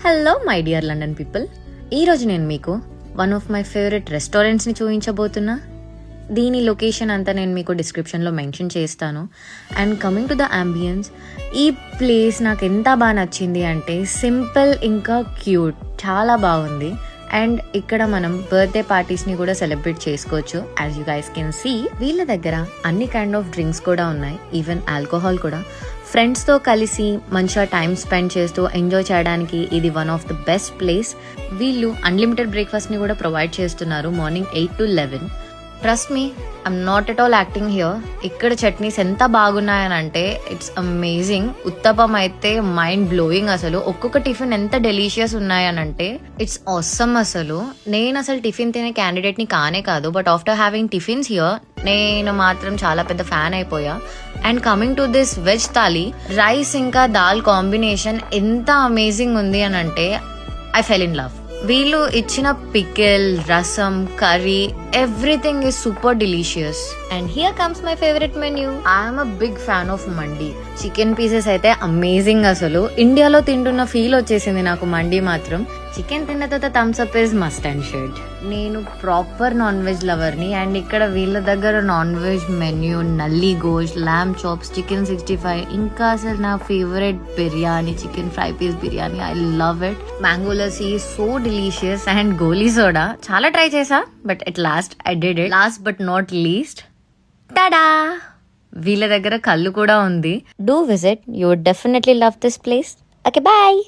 Hello my dear London people, ఈరోజు నేను మీకు వన్ ఆఫ్ మై ఫేవరెట్ రెస్టారెంట్స్ని చూపించబోతున్నా. దీని లొకేషన్ అంతా నేను మీకు డిస్క్రిప్షన్లో మెన్షన్ చేస్తాను. And coming to the ambience, ఈ ప్లేస్ నాకు ఎంత బాగా నచ్చింది అంటే సింపుల్ ఇంకా క్యూట్, చాలా బాగుంది. అండ్ ఇక్కడ మనం బర్త్డే పార్టీస్ని కూడా సెలబ్రేట్ చేసుకోవచ్చు. As you guys can see, వీళ్ళ దగ్గర అన్ని కైండ్ ఆఫ్ డ్రింక్స్ కూడా ఉన్నాయి, ఈవెన్ ఆల్కహాల్ కూడా. ఫ్రెండ్స్తో కలిసి మంచిగా టైం స్పెండ్ చేస్తూ ఎంజాయ్ చేయడానికి ఇది one of the best place. వీళ్ళు అన్లిమిటెడ్ బ్రేక్ఫాస్ట్ని కూడా ప్రొవైడ్ చేస్తున్నారు morning 8 to 11. Trust me, I'm not at all acting here. ఇక్కడ చట్నీస్ ఎంత బాగున్నాయని అంటే ఇట్స్ అమేజింగ్. ఉత్తపం అయితే మైండ్ బ్లోయింగ్. అసలు ఒక్కొక్క టిఫిన్ ఎంత డెలీషియస్ ఉన్నాయనంటే ఇట్స్ ఆసమ్. అసలు నేను అసలు టిఫిన్ తినే క్యాండిడేట్ని కానే కాదు, but after having tiffins here నేను మాత్రం చాలా పెద్ద ఫ్యాన్ అయిపోయా. And coming to this veg thali, rice ఇంకా దాల్ కాంబినేషన్ ఎంత అమేజింగ్ ఉంది అని అంటే ఐ ఫెల్ ఇన్ లవ్. వీళ్ళు ఇచ్చిన pickle, rasam, curry, everything is super delicious. And here comes my favourite menu. I'm a big fan of mandi. Chicken pieces అయితే amazing. అసలు ఇండియాలో తింటున్న ఫీల్ వచ్చేసింది నాకు మండి మాత్రం. చికెన్ తిన్న తర్వాత Thums Up is must and should. నేను ప్రాపర్ నాన్ వెజ్ లవర్ని. అండ్ ఇక్కడ వీళ్ళ దగ్గర నాన్ వెజ్ మెన్యూ, నల్లి గోష్, ల్యామ్ చాప్స్, చికెన్ 65, ఇంకా అసలు నా favourite biryani, chicken fry piece biryani, I love it. Mango lassi so delicious. And goli soda చాలా ట్రై చేసా, but at last I did it. Last but not least, tada, వీళ్ళ దగ్గర కళ్ళు కూడా ఉంది. Do visit, you would definitely love this place. Okay, bye.